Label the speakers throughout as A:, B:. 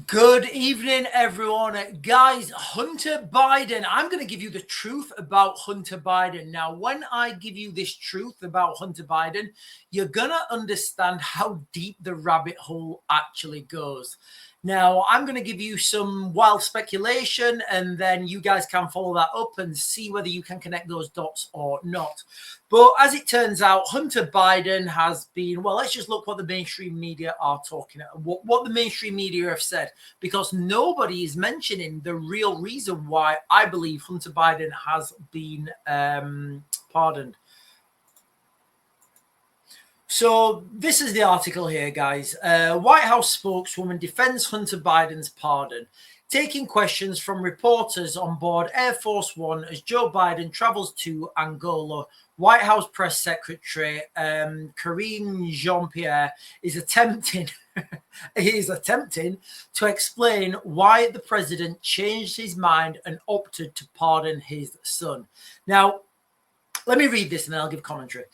A: Good evening, everyone. Guys, Hunter Biden, I'm going to give you the truth about Hunter Biden. Now, when I give you this truth about Hunter Biden, you're going to understand how deep the rabbit hole actually goes. Now, I'm going to give you some wild speculation, and then you guys can follow that up and see whether you can connect those dots or not. But as it turns out, Hunter Biden has been, well, let's just look what the mainstream media are talking about, what the mainstream media have said, because nobody is mentioning the real reason why I believe Hunter Biden has been pardoned. So this is the article here, guys. White House spokeswoman defends Hunter Biden's pardon, taking questions from reporters on board Air Force One as Joe Biden travels to Angola. White House Press Secretary Karine Jean-Pierre is attempting to explain why the president changed his mind and opted to pardon his son. Now, let me read this and then I'll give commentary.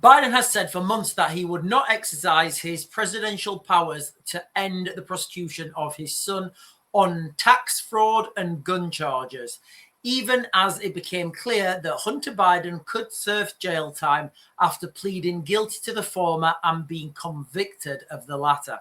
A: Biden has said for months that he would not exercise his presidential powers to end the prosecution of his son on tax fraud and gun charges, even as it became clear that Hunter Biden could serve jail time after pleading guilty to the former and being convicted of the latter.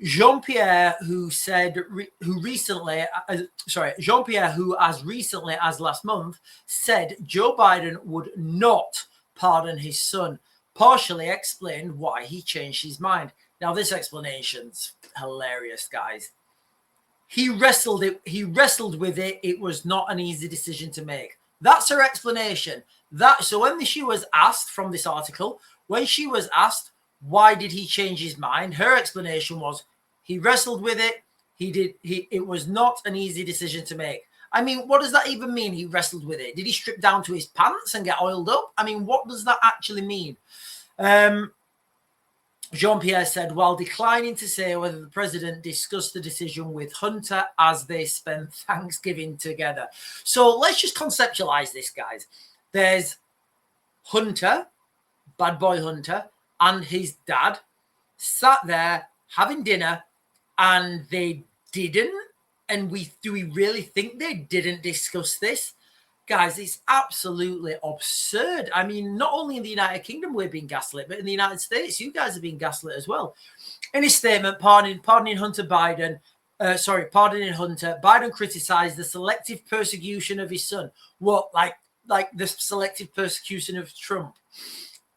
A: Jean-Pierre, who as recently as last month said Joe Biden would not pardon his son, partially explained why he changed his mind. Now, this explanation's hilarious, guys. He wrestled with it. It was not an easy decision to make. That's her explanation. So when she was asked from this article, when she was asked why did he change his mind, her explanation was he wrestled with it. It was not an easy decision to make. I mean, what does that even mean? He wrestled with it. Did he strip down to his pants and get oiled up? I mean, what does that actually mean? Jean-Pierre said, while declining to say whether the president discussed the decision with Hunter as they spent Thanksgiving together. So let's just conceptualize this, guys. There's Hunter, bad boy Hunter, and his dad sat there having dinner, and they didn't. And do we really think they didn't discuss this? Guys, it's absolutely absurd. I mean, not only in the United Kingdom we're being gaslit, but in the United States, you guys are being gaslit as well. In his statement, pardoning Hunter, Biden criticized the selective persecution of his son. What, like the selective persecution of Trump?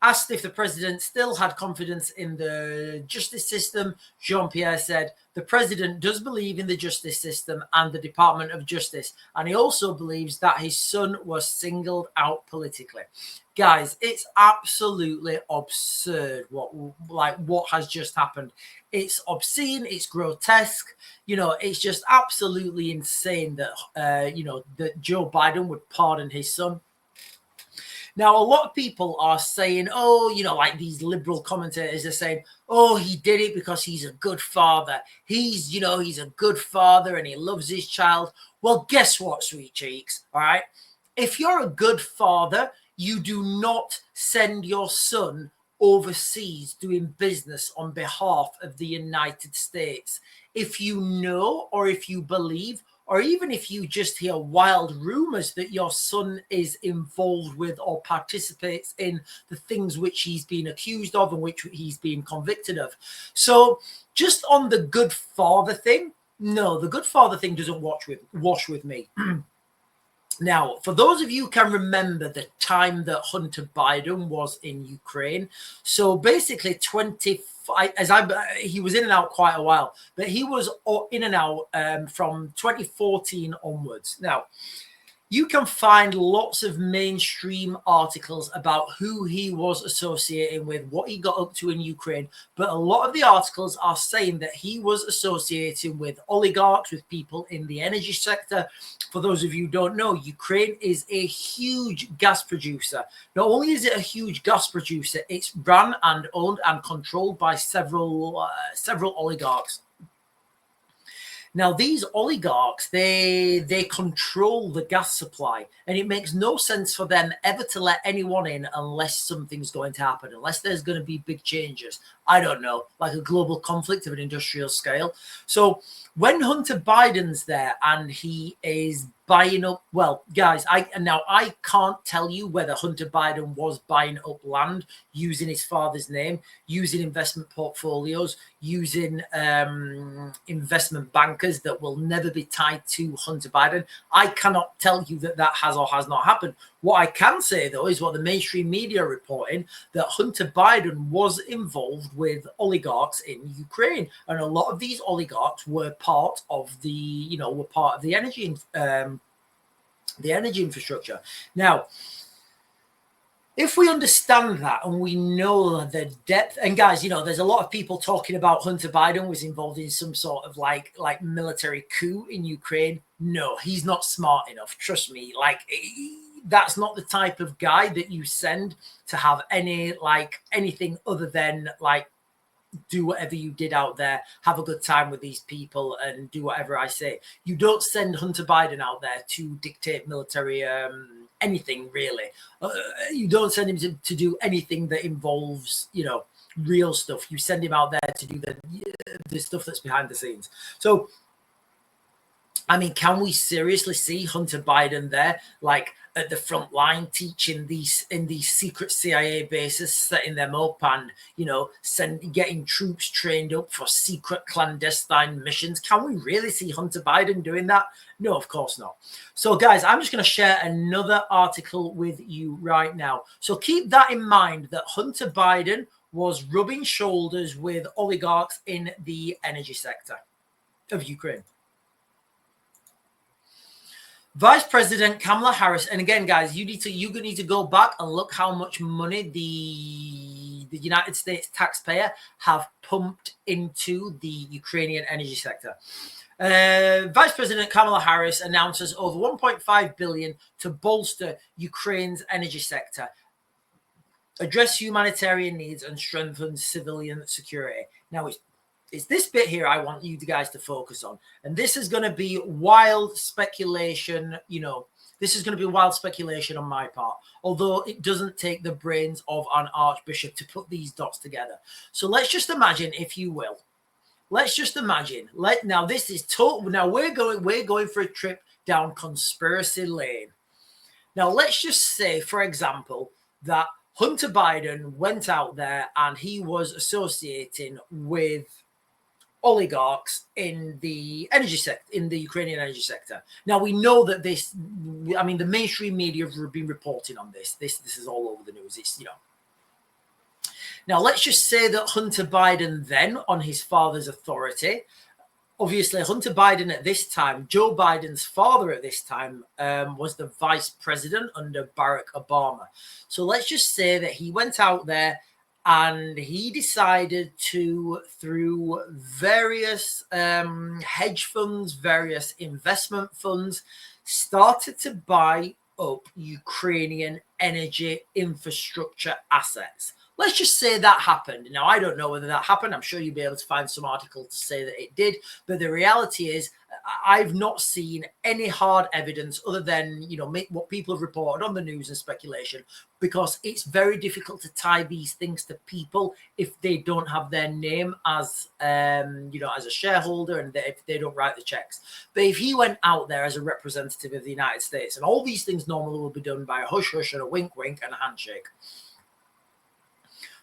A: Asked if the president still had confidence in the justice system, Jean-Pierre said, the president does believe in the justice system and the Department of Justice, and he also believes that his son was singled out politically. Guys, it's absolutely absurd what has just happened. It's obscene, it's grotesque, it's just absolutely insane that that Joe Biden would pardon his son. Now, a lot of people are saying, like these liberal commentators are saying, he did it because he's a good father. He's a good father and he loves his child. Well, guess what, sweet cheeks? All right. If you're a good father, you do not send your son overseas doing business on behalf of the United States. If you know, or if you believe, or even if you just hear wild rumors that your son is involved with or participates in the things which he's been accused of and which he's been convicted of. So just on the good father thing, no, the good father thing doesn't wash with me. Now, for those of you who can remember the time that Hunter Biden was in Ukraine, so basically he was in and out quite a while, but he was in and out from 2014 onwards. Now, you can find lots of mainstream articles about who he was associating with, what he got up to in Ukraine. But a lot of the articles are saying that he was associating with oligarchs, with people in the energy sector. For those of you who don't know, Ukraine is a huge gas producer. Not only is it a huge gas producer, it's run and owned and controlled by several oligarchs. Now, these oligarchs, they control the gas supply, and it makes no sense for them ever to let anyone in unless something's going to happen, unless there's going to be big changes. I don't know, like a global conflict of an industrial scale. So when Hunter Biden's there and he is buying up, well, guys, I can't tell you whether Hunter Biden was buying up land using his father's name, using investment portfolios, using investment bankers that will never be tied to Hunter Biden. I cannot tell you that that has or has not happened. What I can say, though, is what the mainstream media are reporting, that Hunter Biden was involved with oligarchs in Ukraine. And a lot of these oligarchs were part of the, the energy infrastructure. Now, if we understand that and we know the depth, and guys, there's a lot of people talking about Hunter Biden was involved in some sort of like military coup in Ukraine. No, he's not smart enough. Trust me. That's not the type of guy that you send to have anything other than do whatever you did out there, have a good time with these people, and do whatever I say. You don't send Hunter Biden out there to dictate military anything, really. You don't send him to do anything that involves, real stuff. You send him out there to do the stuff that's behind the scenes. So, I mean, can we seriously see Hunter Biden there, at the front line, teaching in these secret CIA bases, setting them up, and getting troops trained up for secret clandestine missions? Can we really see Hunter Biden doing that? No, of course not. So, guys, I'm just going to share another article with you right now. So keep that in mind, that Hunter Biden was rubbing shoulders with oligarchs in the energy sector of Ukraine. Vice President Kamala Harris, and again, guys, you need to go back and look how much money the United States taxpayer have pumped into the Ukrainian energy sector. Vice President Kamala Harris announces over $1.5 billion to bolster Ukraine's energy sector, address humanitarian needs, and strengthen civilian security. Now, it's this bit here I want you guys to focus on. And this is going to be wild speculation, this is going to be wild speculation on my part, although it doesn't take the brains of an archbishop to put these dots together. So let's just imagine, if you will, let's just imagine, now this is total, now we're going for a trip down conspiracy lane. Now, let's just say, for example, that Hunter Biden went out there and he was associating with oligarchs in the energy sector, in the Ukrainian energy sector. Now, we know that the mainstream media have been reporting on this. This is all over the news. It's, Now, let's just say that Hunter Biden then, on his father's authority, obviously Hunter Biden at this time, Joe Biden's father at this time, was the vice president under Barack Obama. So let's just say that he went out there and he decided to, through various hedge funds, various investment funds, started to buy up Ukrainian energy infrastructure assets. Let's just say that happened. Now, I don't know whether that happened. I'm sure you'll be able to find some article to say that it did. But the reality is, I've not seen any hard evidence other than, what people have reported on the news and speculation, because it's very difficult to tie these things to people if they don't have their name as, as a shareholder, and if they don't write the checks. But if he went out there as a representative of the United States, and all these things normally will be done by a hush hush and a wink wink and a handshake.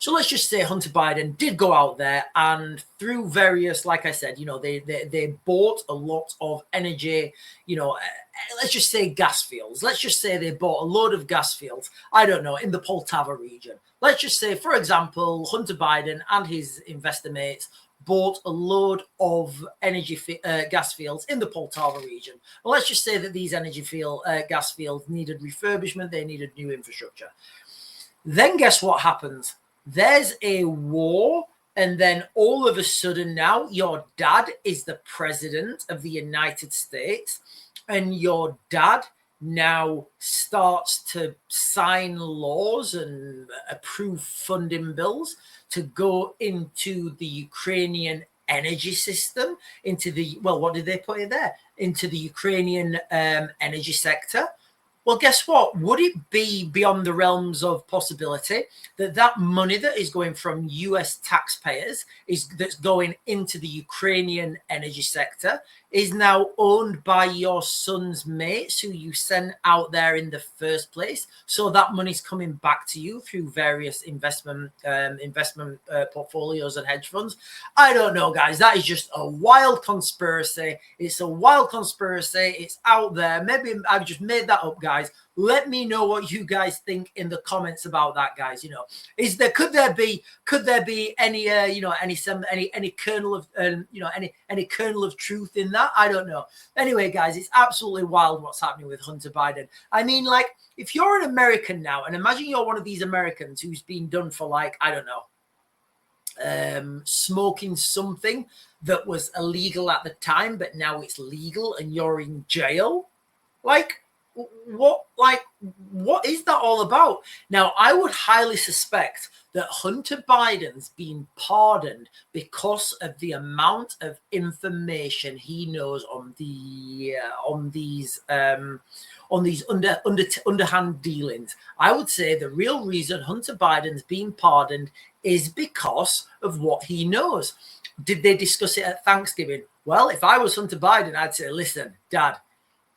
A: So let's just say Hunter Biden did go out there and through various, like I said, they bought a lot of energy, let's just say gas fields. Let's just say they bought a load of gas fields, I don't know, in the Poltava region. Let's just say, for example, Hunter Biden and his investor mates bought a load of gas fields in the Poltava region. Well, let's just say that these gas fields needed refurbishment, they needed new infrastructure. Then guess what happens? There's a war, and then all of a sudden now your dad is the president of the United States, and your dad now starts to sign laws and approve funding bills to go into the Ukrainian energy system, into the, well, what did they put it there? Into the Ukrainian energy sector. Well, guess what? Would it be beyond the realms of possibility that that money that is going from US taxpayers that's going into the Ukrainian energy sector is now owned by your son's mates who you sent out there in the first place? So that money's coming back to you through various investment portfolios and hedge funds. I don't know, guys. That is just a wild conspiracy. It's a wild conspiracy. It's out there. Maybe I've just made that up, guys. Let me know what you guys think in the comments about that, guys. You know, could there be any any kernel of any kernel of truth in that? I don't know. Anyway, guys, it's absolutely wild what's happening with Hunter Biden. I mean, like, if you're an American now, and imagine you're one of these Americans who's been done for, like, I don't know, smoking something that was illegal at the time, but now it's legal and you're in jail. Like, what is that all about? Now, I would highly suspect that Hunter Biden's been pardoned because of the amount of information he knows on these underhand dealings. I would say the real reason Hunter Biden's been pardoned is because of what he knows. Did they discuss it at Thanksgiving? Well, if I was Hunter Biden, I'd say, listen, Dad,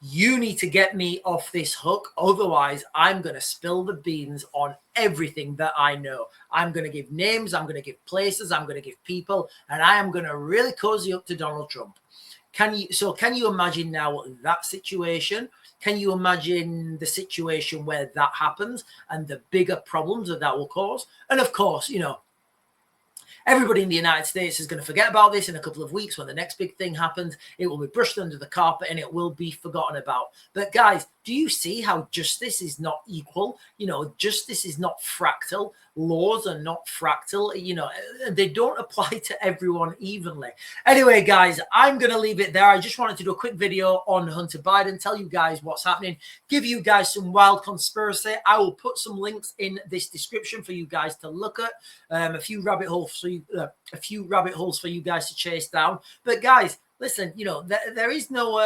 A: you need to get me off this hook. Otherwise, I'm going to spill the beans on everything that I know. I'm going to give names. I'm going to give places. I'm going to give people. And I am going to really cozy up to Donald Trump. Can you imagine now that situation? Can you imagine the situation where that happens and the bigger problems that will cause? And of course, you know, everybody in the United States is going to forget about this in a couple of weeks when the next big thing happens. It will be brushed under the carpet and it will be forgotten about. But guys, do you see how justice is not equal? You know, justice is not fractal. Laws are not fractal. You know, they don't apply to everyone evenly. Anyway, guys, I'm going to leave it there. I just wanted to do a quick video on Hunter Biden, tell you guys what's happening, give you guys some wild conspiracy. I will put some links in this description for you guys to look at, a few rabbit holes for you guys to chase down. But guys, listen, you know, there is no,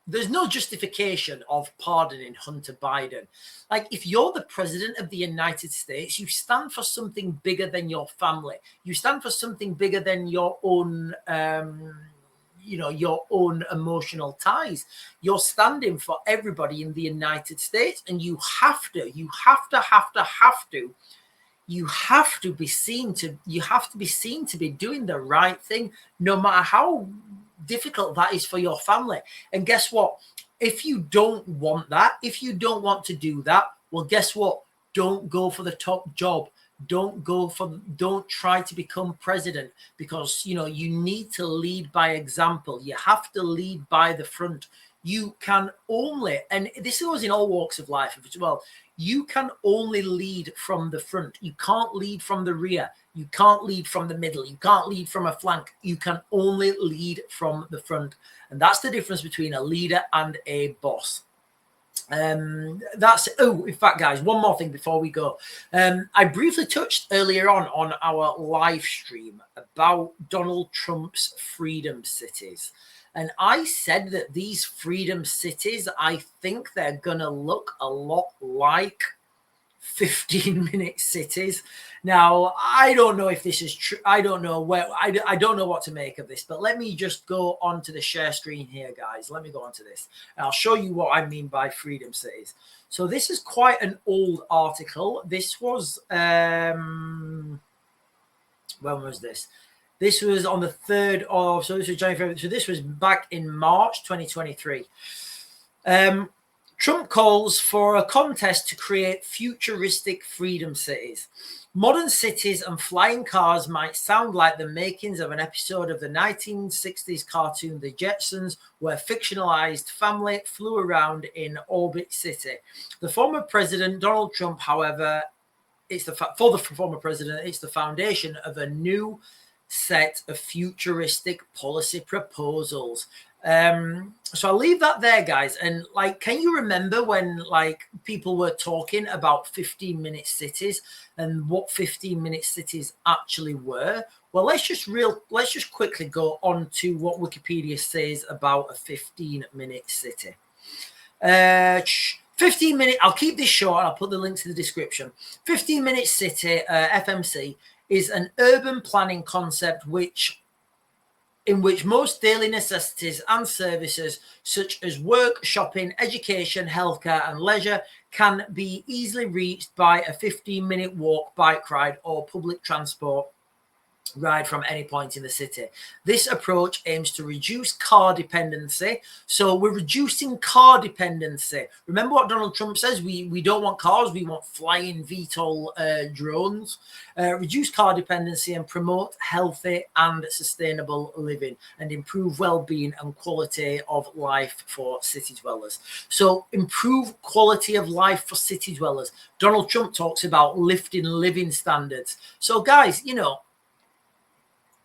A: there's no justification of pardoning Hunter Biden. Like, if you're the president of the United States, you stand for something bigger than your family. You stand for something bigger than your own, your own emotional ties. You're standing for everybody in the United States, and you have to be seen to be doing the right thing, no matter how difficult that is for your family. And guess what? If you don't want that, if you don't want to do that, well, guess what? Don't go for the top job. Don't try to become president, because, you know, you need to lead by example. You have to lead by the front. You can only, and this goes in all walks of life as well, you can only lead from the front. You can't lead from the rear. You can't lead from the middle. You can't lead from a flank. You can only lead from the front. And that's the difference between a leader and a boss. In fact, guys, one more thing before we go. I briefly touched earlier on our live stream about Donald Trump's freedom cities. And I said that these freedom cities, I think they're going to look a lot like 15-minute cities. Now, I don't know if this is true. I don't know I don't know what to make of this, but let me just go onto the share screen here, guys. Let me go onto this, and I'll show you what I mean by freedom cities. So this is quite an old article. This was, when was this? This was on the 3rd of, so this was January, so this was back in March 2023. Trump calls for a contest to create futuristic freedom cities. Modern cities and flying cars might sound like the makings of an episode of the 1960s cartoon The Jetsons, where fictionalized family flew around in Orbit City. The former president, Donald Trump, however, for the former president, it's the foundation of a new set of futuristic policy proposals. So I'll leave that there, guys. And like, can you remember when like people were talking about 15-minute cities and what 15-minute cities actually were? Well, let's just quickly go on to what Wikipedia says about a 15-minute city. 15-minute, I'll keep this short. I'll put the links in the description. 15-minute city, FMC, is an urban planning concept in which most daily necessities and services such as work, shopping, education, healthcare, and leisure can be easily reached by a 15-minute walk, bike ride, or public transport ride from any point in the city. This approach aims to reduce car dependency. So we're reducing car dependency. Remember what Donald Trump says? We don't want cars, we want flying VTOL drones. Reduce car dependency and promote healthy and sustainable living and improve well-being and quality of life for city dwellers. So improve quality of life for city dwellers. Donald Trump talks about lifting living standards. So guys, you know,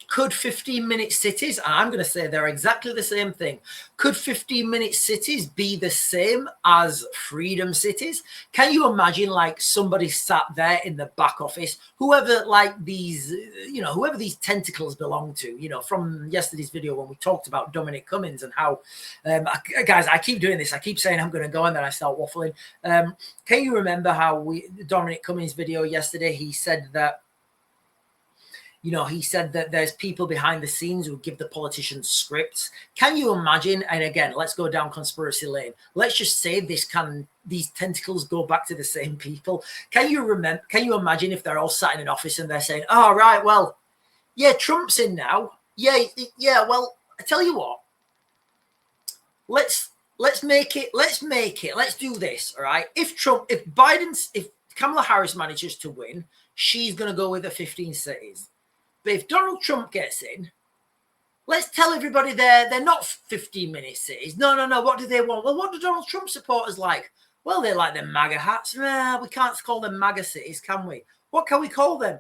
A: could 15-minute cities, and I'm going to say they're exactly the same thing, could 15-minute cities be the same as freedom cities? Can you imagine like somebody sat there in the back office, whoever like these, you know, whoever these tentacles belong to, you know, from yesterday's video when we talked about Dominic Cummings and how, guys, I keep doing this. I keep saying I'm going to go and then I start waffling. Can you remember how Dominic Cummings video yesterday, he said that, you know, he said that there's people behind the scenes who give the politicians scripts. Can you imagine? And again, let's go down conspiracy lane. Let's just say these tentacles go back to the same people. Can you imagine if they're all sat in an office and they're saying, "Oh, right, well, yeah, Trump's in now. Yeah. Well, I tell you what, let's make it. Let's do this. All right. If Kamala Harris manages to win, she's going to go with the 15 cities. But if Donald Trump gets in, let's tell everybody they're not 15-minute cities. No. What do they want? Well, what do Donald Trump supporters like? Well, they like their MAGA hats. Nah, we can't call them MAGA cities, can we? What can we call them?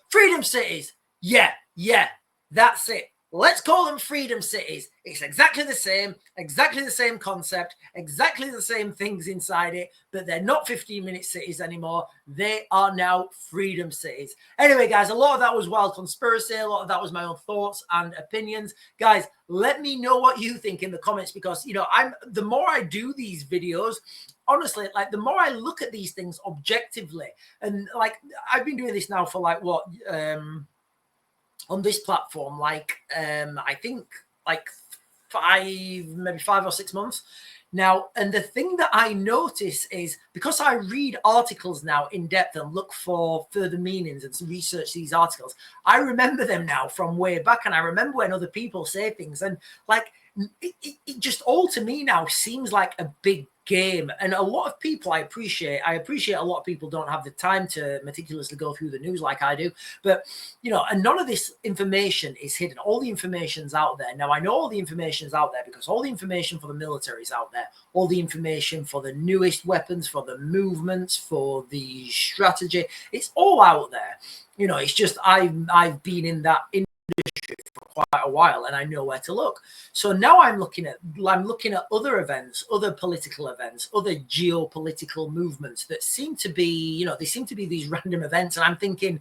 A: Freedom cities. Yeah, that's it. Let's call them freedom cities. It's exactly the same concept, exactly the same things inside it, but they're not 15-minute cities anymore. They are now freedom cities. Anyway, guys, a lot of that was wild conspiracy. A lot of that was my own thoughts and opinions. Guys, let me know what you think in the comments because, you know, the more I do these videos, honestly, like the more I look at these things objectively, and like I've been doing this now for like what, on this platform, like I think like 5 or 6 months now. And the thing that I notice is because I read articles now in depth and look for further meanings and research these articles, I remember them now from way back. And I remember when other people say things and like it just all to me now seems like a big game. And a lot of people I appreciate a lot of people don't have the time to meticulously go through the news like I do, but you know, and none of this information is hidden. All the information's out there. Now I know all the information's out there because all the information for the military is out there, all the information for the newest weapons, for the movements, for the strategy, it's all out there. You know, it's just I've been in that industry for quite a while and I know where to look. So now I'm looking at other events, other political events, other geopolitical movements that seem to be, you know, they seem to be these random events. And I'm thinking,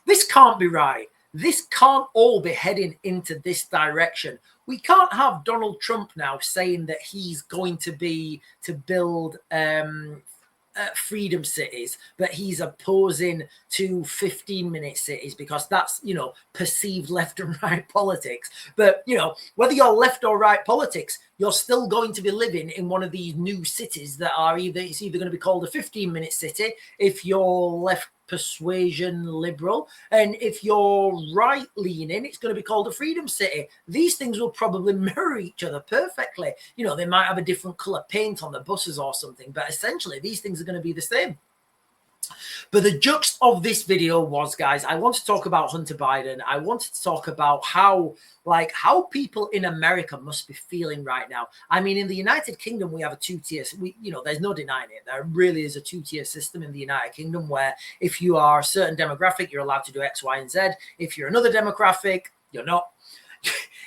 A: this can't be right. This can't all be heading into this direction. We can't have Donald Trump now saying that he's going to build freedom cities, but he's opposing to 15-minute cities because that's, you know, perceived left and right politics. But, you know, whether you're left or right politics, you're still going to be living in one of these new cities that are it's either going to be called a 15-minute city if you're left persuasion liberal, and if you're right leaning, it's going to be called a freedom city. These things will probably mirror each other perfectly. You know, they might have a different color paint on the buses or something, but essentially these things are going to be the same. But the gist of this video was, guys, I want to talk about Hunter Biden. I wanted to talk about how people in America must be feeling right now. I mean, in the United Kingdom, we have a two-tier, you know, there's no denying it. There really is a two-tier system in the United Kingdom where if you are a certain demographic, you're allowed to do X, Y, and Z. If you're another demographic, you're not.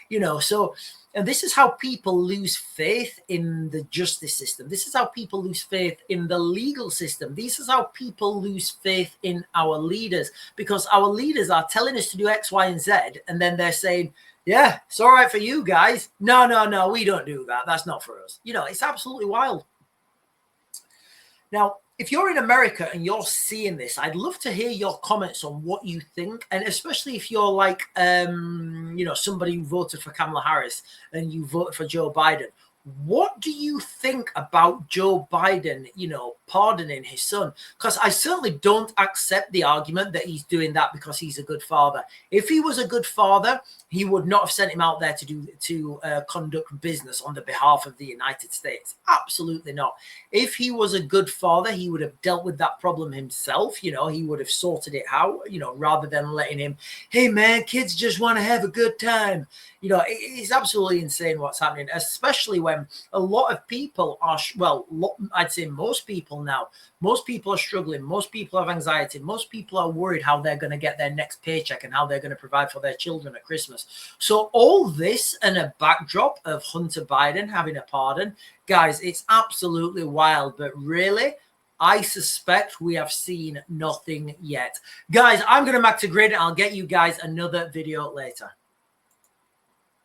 A: You know, so And this is how people lose faith in the justice system. This is how people lose faith in the legal system. This is how people lose faith in our leaders, because our leaders are telling us to do X, Y, and Z. And then they're saying, yeah, it's all right for you guys. No, no, no, we don't do that. That's not for us. You know, it's absolutely wild. Now, if you're in America and you're seeing this, I'd love to hear your comments on what you think. And especially if you're like, you know, somebody who voted for Kamala Harris and you voted for Joe Biden. What do you think about Joe Biden, you know, pardoning his son? Because I certainly don't accept the argument that he's doing that because he's a good father. If he was a good father, he would not have sent him out there to conduct business on the behalf of the United States. Absolutely not. If he was a good father, he would have dealt with that problem himself. You know, he would have sorted it out, you know, rather than letting him, hey, man, kids just want to have a good time. You know, it's absolutely insane what's happening, especially when a lot of people are, well, I'd say most people now, most people are struggling. Most people have anxiety. Most people are worried how they're going to get their next paycheck and how they're going to provide for their children at Christmas. So all this and a backdrop of Hunter Biden having a pardon, guys, it's absolutely wild. But really, I suspect we have seen nothing yet. Guys, I'm going to back to grid and I'll get you guys another video later.